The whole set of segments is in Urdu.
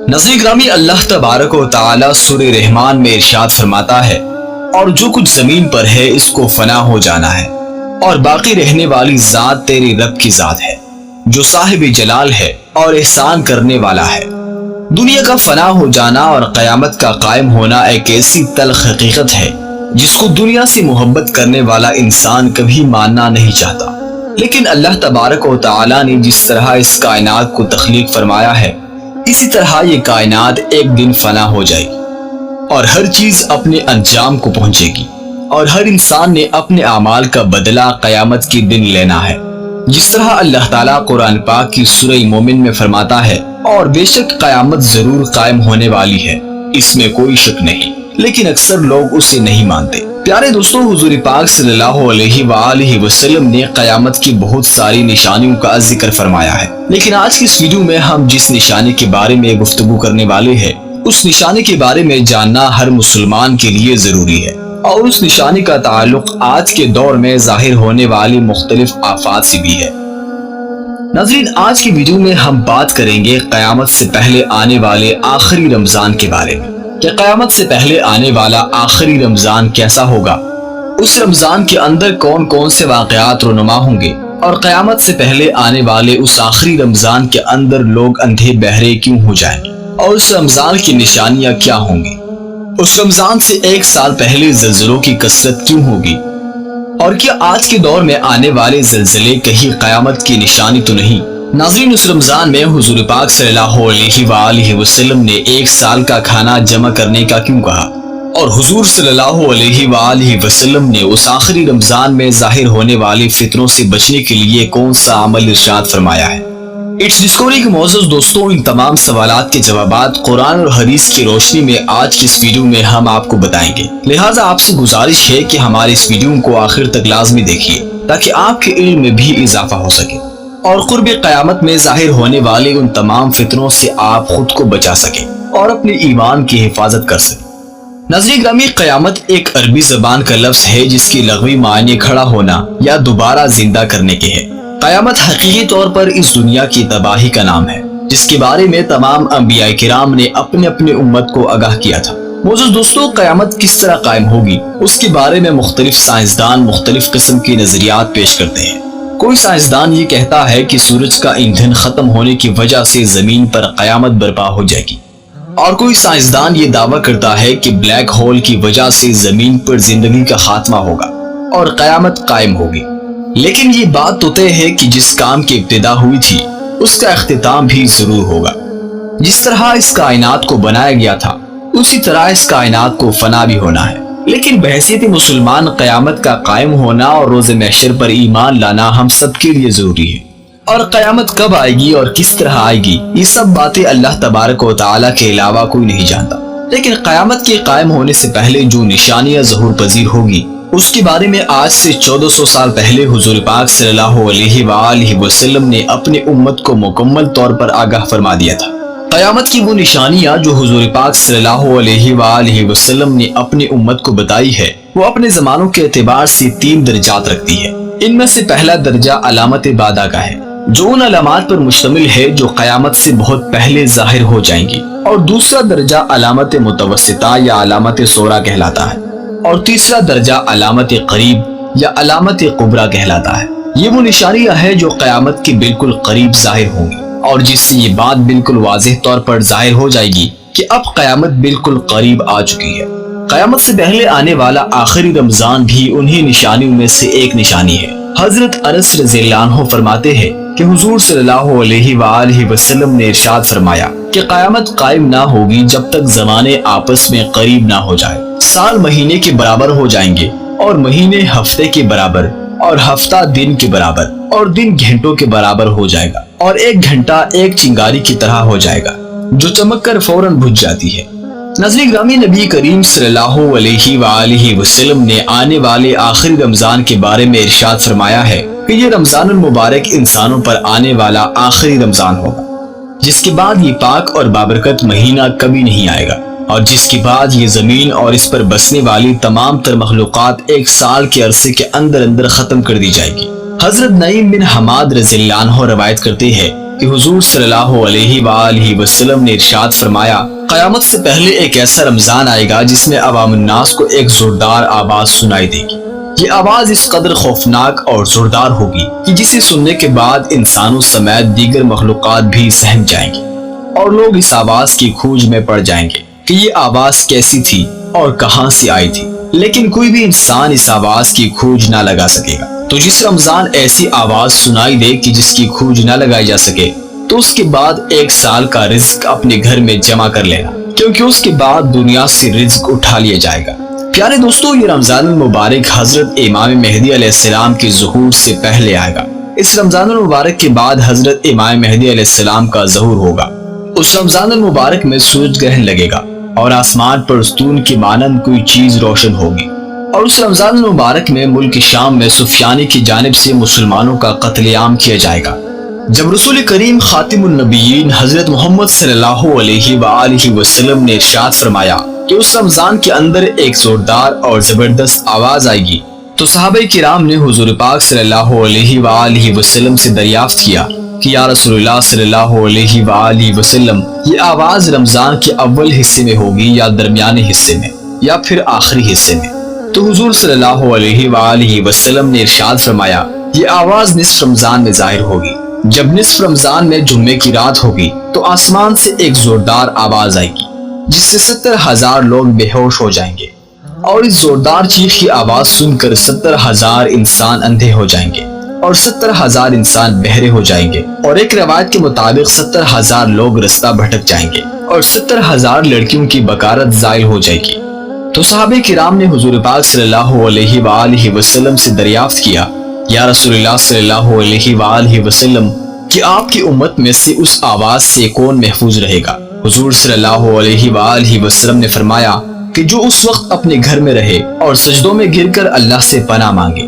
ناظرین گرامی، اللہ تبارک و تعالی سورہ رحمان میں ارشاد فرماتا ہے، اور جو کچھ زمین پر ہے اس کو فنا ہو جانا ہے، اور باقی رہنے والی ذات تیرے رب کی ذات ہے جو صاحب جلال ہے اور احسان کرنے والا ہے۔ دنیا کا فنا ہو جانا اور قیامت کا قائم ہونا ایک ایسی تلخ حقیقت ہے جس کو دنیا سے محبت کرنے والا انسان کبھی ماننا نہیں چاہتا، لیکن اللہ تبارک و تعالی نے جس طرح اس کائنات کو تخلیق فرمایا ہے اسی طرح یہ کائنات ایک دن فنا ہو جائے گی اور ہر چیز اپنے انجام کو پہنچے گی، اور ہر انسان نے اپنے اعمال کا بدلہ قیامت کے دن لینا ہے۔ جس طرح اللہ تعالیٰ قرآن پاک کی سورہ مومن میں فرماتا ہے، اور بے شک قیامت ضرور قائم ہونے والی ہے، اس میں کوئی شک نہیں، لیکن اکثر لوگ اسے نہیں مانتے۔ پیارے دوستو، حضور پاک صلی اللہ علیہ وآلہ وسلم نے قیامت کی بہت ساری نشانیوں کا ذکر فرمایا ہے، لیکن آج کی اس ویڈیو میں ہم جس نشانی کے بارے میں گفتگو کرنے والے ہیں اس نشانی کے بارے میں جاننا ہر مسلمان کے لیے ضروری ہے، اور اس نشانی کا تعلق آج کے دور میں ظاہر ہونے والی مختلف آفات سے بھی ہے۔ ناظرین، آج کی ویڈیو میں ہم بات کریں گے قیامت سے پہلے آنے والے آخری رمضان کے بارے میں، کہ قیامت سے پہلے آنے والا آخری رمضان کیسا ہوگا، اس رمضان کے اندر کون کون سے واقعات رونما ہوں گے، اور قیامت سے پہلے آنے والے اس آخری رمضان کے اندر لوگ اندھے بہرے کیوں ہو جائیں گے، اور اس رمضان کی نشانیاں کیا ہوں گی، اس رمضان سے ایک سال پہلے زلزلوں کی کثرت کیوں ہوگی، اور کیا آج کے دور میں آنے والے زلزلے کہیں قیامت کی نشانی تو نہیں۔ ناظرین، اس رمضان میں حضور پاک صلی اللہ علیہ وآلہ وسلم نے ایک سال کا کھانا جمع کرنے کا کیوں کہا، اور حضور صلی اللہ علیہ وآلہ وسلم نے اس آخری رمضان میں ظاہر ہونے والے فتنوں سے بچنے کے لیے کون سا عمل ارشاد فرمایا ہے۔ اٹس ڈسکوری کے معزز دوستوں، ان تمام سوالات کے جوابات قرآن اور حدیث کی روشنی میں آج کی اس ویڈیو میں ہم آپ کو بتائیں گے، لہٰذا آپ سے گزارش ہے کہ ہماری اس ویڈیو کو آخر تک لازمی دیکھیے تاکہ آپ کے علم میں بھی اضافہ ہو سکے، اور قرب قیامت میں ظاہر ہونے والے ان تمام فتنوں سے آپ خود کو بچا سکیں اور اپنے ایمان کی حفاظت کر سکیں۔ ناظرین گرامی، قیامت ایک عربی زبان کا لفظ ہے جس کی لغوی معنی کھڑا ہونا یا دوبارہ زندہ کرنے کے ہے۔ قیامت حقیقی طور پر اس دنیا کی تباہی کا نام ہے جس کے بارے میں تمام انبیاء کرام نے اپنے اپنے امت کو آگاہ کیا تھا۔ معزز دوستو، قیامت کس طرح قائم ہوگی اس کے بارے میں مختلف سائنسدان مختلف قسم کی نظریات پیش کرتے ہیں۔ کوئی سائنسدان یہ کہتا ہے کہ سورج کا ایندھن ختم ہونے کی وجہ سے زمین پر قیامت برپا ہو جائے گی، اور کوئی سائنسدان یہ دعویٰ کرتا ہے کہ بلیک ہول کی وجہ سے زمین پر زندگی کا خاتمہ ہوگا اور قیامت قائم ہوگی۔ لیکن یہ بات تو طے ہے کہ جس کام کی ابتدا ہوئی تھی اس کا اختتام بھی ضرور ہوگا۔ جس طرح اس کائنات کو بنایا گیا تھا اسی طرح اس کائنات کو فنا بھی ہونا ہے، لیکن بحیثیت مسلمان قیامت کا قائم ہونا اور روز محشر پر ایمان لانا ہم سب کے لیے ضروری ہے، اور قیامت کب آئے گی اور کس طرح آئے گی یہ سب باتیں اللہ تبارک و تعالیٰ کے علاوہ کوئی نہیں جانتا، لیکن قیامت کے قائم ہونے سے پہلے جو نشانیاں ظہور پذیر ہوگی اس کے بارے میں آج سے 1400 سال پہلے حضور پاک صلی اللہ علیہ وآلہ وسلم نے اپنے امت کو مکمل طور پر آگاہ فرما دیا تھا۔ قیامت کی وہ نشانیاں جو حضور پاک صلی اللہ علیہ وآلہ وسلم نے اپنی امت کو بتائی ہے وہ اپنے زمانوں کے اعتبار سے 3 درجات رکھتی ہے۔ ان میں سے پہلا درجہ علامت بعدہ کا ہے، جو ان علامات پر مشتمل ہے جو قیامت سے بہت پہلے ظاہر ہو جائیں گی، اور دوسرا درجہ علامت متوسطہ یا علامت صغریٰ کہلاتا ہے، اور تیسرا درجہ علامت قریب یا علامت کبریٰ کہلاتا ہے۔ یہ وہ نشانیاں ہیں جو قیامت کے بالکل قریب ظاہر ہوں گی، اور جس سے یہ بات بالکل واضح طور پر ظاہر ہو جائے گی کہ اب قیامت بالکل قریب آ چکی ہے۔ قیامت سے پہلے آنے والا آخری رمضان بھی انہی نشانیوں میں سے ایک نشانی ہے۔ حضرت انس رضی اللہ عنہ فرماتے ہیں کہ حضور صلی اللہ علیہ وآلہ وسلم نے ارشاد فرمایا کہ قیامت قائم نہ ہوگی جب تک زمانے آپس میں قریب نہ ہو جائے۔ سال مہینے کے برابر ہو جائیں گے، اور مہینے ہفتے کے برابر، اور ہفتہ دن کے برابر، اور دن گھنٹوں کے برابر ہو جائے گا، اور ایک گھنٹہ ایک چنگاری کی طرح ہو جائے گا جو چمک کر فوراً بجھ جاتی ہے۔ ناظرین گرامی، نبی کریم صلی اللہ علیہ وآلہ وسلم نے آنے والے آخری رمضان کے بارے میں ارشاد فرمایا ہے کہ یہ رمضان المبارک انسانوں پر آنے والا آخری رمضان ہوگا، جس کے بعد یہ پاک اور بابرکت مہینہ کبھی نہیں آئے گا، اور جس کے بعد یہ زمین اور اس پر بسنے والی تمام تر مخلوقات ایک سال کے عرصے کے اندر ختم کر دی جائے گی۔ حضرت نعیم بن حماد رضی اللہ عنہ روایت کرتے ہیں کہ حضور صلی اللہ علیہ وآلہ وسلم نے ارشاد فرمایا قیامت سے پہلے ایک ایسا رمضان آئے گا جس میں عوام الناس کو ایک زوردار آواز سنائی دے گی۔ یہ آواز اس قدر خوفناک اور زوردار ہوگی کہ جسے سننے کے بعد انسانوں سمیت دیگر مخلوقات بھی سہم جائیں گی اور لوگ اس آواز کی کھوج میں پڑ جائیں گے کہ یہ آواز کیسی تھی اور کہاں سے آئی تھی، لیکن کوئی بھی انسان اس آواز کی کھوج نہ لگا سکے گا۔ تو جس رمضان ایسی آواز سنائی دے کہ جس کی کھوج نہ لگائی جا سکے، تو اس کے بعد 1 سال کا رزق اپنے گھر میں جمع کر لینا، کیونکہ اس کے بعد دنیا سے رزق اٹھا لیا جائے گا۔ پیارے دوستو، یہ رمضان المبارک حضرت امام مہدی علیہ السلام کے ظہور سے پہلے آئے گا۔ اس رمضان المبارک کے بعد حضرت امام مہدی علیہ السلام کا ظہور ہوگا۔ اس رمضان المبارک میں سورج گرہن لگے گا اور آسمان پر ستون کی مانند کوئی چیز روشن ہوگی، اور اس رمضان المبارک میں ملک شام میں سفیانی کی جانب سے مسلمانوں کا قتل عام کیا جائے گا۔ جب رسول کریم خاتم النبیین حضرت محمد صلی اللہ علیہ وآلہ وسلم نے ارشاد فرمایا کہ اس رمضان کے اندر ایک زوردار اور زبردست آواز آئے گی، تو صحابہ کرام نے حضور پاک صلی اللہ علیہ وآلہ وسلم سے دریافت کیا کہ یا رسول اللہ صلی اللہ علیہ وآلہ وسلم، یہ آواز رمضان کے اول حصے میں ہوگی یا درمیانے حصے میں یا پھر آخری حصے میں؟ تو حضور صلی اللہ علیہ وآلہ وسلم نے ارشاد فرمایا یہ آواز نصف رمضان میں ظاہر ہوگی۔ جب نصف رمضان میں جمعے کی رات ہوگی تو آسمان سے ایک زوردار آواز آئے گی جس سے 70,000 لوگ بے ہوش ہو جائیں گے، اور اس زوردار چیخ کی آواز سن کر 70,000 انسان اندھے ہو جائیں گے اور 70,000 انسان بہرے ہو جائیں گے، اور ایک روایت کے مطابق 70,000 لوگ رستہ بھٹک جائیں گے اور 70,000 لڑکیوں کی بکارت زائل ہو جائے گی۔ تو صحابہ کرام نے حضور پاک صلی اللہ علیہ وآلہ وسلم سے دریافت کیا یا رسول اللہ صلی اللہ علیہ وآلہ وسلم کہ آپ کی امت میں سے اس آواز سے کون محفوظ رہے گا؟ حضور صلی اللہ علیہ وآلہ وسلم نے فرمایا کہ جو اس وقت اپنے گھر میں رہے اور سجدوں میں گر کر اللہ سے پناہ مانگے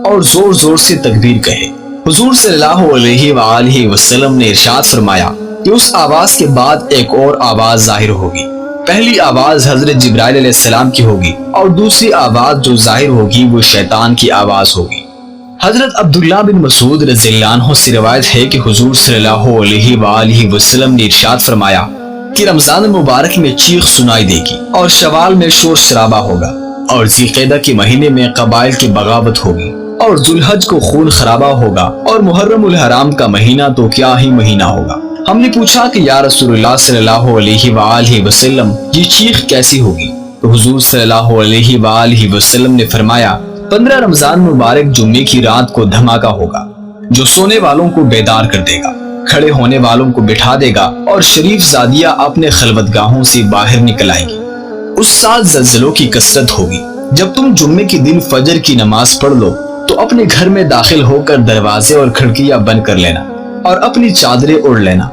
اور زور زور سے تکبیر کہے۔ حضور صلی اللہ علیہ وآلہ وسلم نے ارشاد فرمایا کہ اس آواز کے بعد ایک اور آواز ظاہر ہوگی۔ پہلی آواز حضرت جبرائیل علیہ السلام کی ہوگی اور دوسری آواز جو ظاہر ہوگی وہ شیطان کی آواز ہوگی۔ حضرت عبداللہ بن مسعود رضی اللہ عنہ سے روایت ہے کہ حضور صلی اللہ علیہ وآلہ وسلم نے ارشاد فرمایا کہ رمضان المبارک میں چیخ سنائی دے گی اور شوال میں شور شرابہ ہوگا اور ذی القعدہ کے مہینے میں قبائل کی بغاوت ہوگی اور ذوالحج کو خون خرابہ ہوگا اور محرم الحرام کا مہینہ تو کیا ہی مہینہ ہوگا۔ ہم نے پوچھا کہ یا رسول اللہ صلی اللہ علیہ وآلہ وسلم یہ چیخ کیسی ہوگی؟ تو حضور صلی اللہ علیہ وآلہ وسلم نے فرمایا 15 رمضان مبارک جمعے کی رات کو دھماکہ ہوگا جو سونے والوں کو بیدار کر دے گا، کھڑے ہونے والوں کو بٹھا دے گا اور شریف زادیاں اپنے خلوتگاہوں سے باہر نکل آئیں گی۔ اس سال زلزلوں کی کثرت ہوگی۔ جب تم جمعے کے دن فجر کی نماز پڑھ لو تو اپنے گھر میں داخل ہو کر دروازے اور کھڑکیاں بند کر لینا اور اپنی چادریں اوڑھ لینا،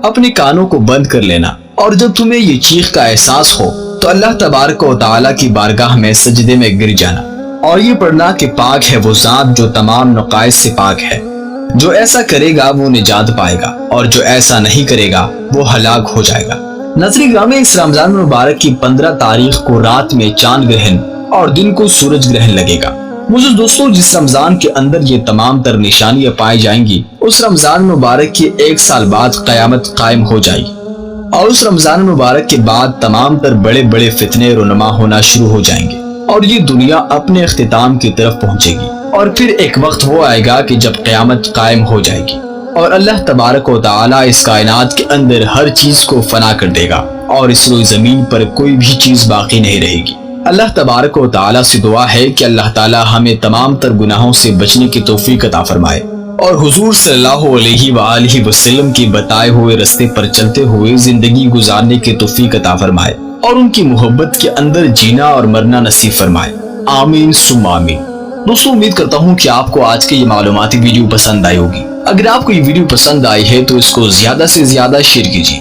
اپنے کانوں کو بند کر لینا، اور جب تمہیں یہ چیخ کا احساس ہو تو اللہ تبارک و تعالیٰ کی بارگاہ میں سجدے میں گر جانا اور یہ پڑھنا کہ پاک ہے وہ ذات جو تمام نقائص سے پاک ہے۔ جو ایسا کرے گا وہ نجات پائے گا اور جو ایسا نہیں کرے گا وہ ہلاک ہو جائے گا۔ ناظرین گرامی، اس رمضان مبارک کی 15 تاریخ کو رات میں چاند گرہن اور دن کو سورج گرہن لگے گا۔ معزز دوستو، جس رمضان کے اندر یہ تمام تر نشانیاں پائی جائیں گی اس رمضان مبارک کی 1 سال بعد قیامت قائم ہو جائے گی، اور اس رمضان مبارک کے بعد تمام تر بڑے بڑے فتنے رونما ہونا شروع ہو جائیں گے اور یہ دنیا اپنے اختتام کی طرف پہنچے گی، اور پھر ایک وقت وہ آئے گا کہ جب قیامت قائم ہو جائے گی اور اللہ تبارک و تعالیٰ اس کائنات کے اندر ہر چیز کو فنا کر دے گا اور اس روئے زمین پر کوئی بھی چیز باقی نہیں رہے گی۔ اللہ تبارک و تعالیٰ سے دعا ہے کہ اللہ تعالیٰ ہمیں تمام تر گناہوں سے بچنے کی توفیق عطا فرمائے اور حضور صلی اللہ علیہ وآلہ وسلم کے بتائے ہوئے رستے پر چلتے ہوئے زندگی گزارنے کی توفیق عطا فرمائے اور ان کی محبت کے اندر جینا اور مرنا نصیب فرمائے۔ آمین ثم آمین۔ دوستو، امید کرتا ہوں کہ آپ کو آج کی یہ معلوماتی ویڈیو پسند آئی ہوگی۔ اگر آپ کو یہ ویڈیو پسند آئی ہے تو اس کو زیادہ سے زیادہ شیئر کیجیے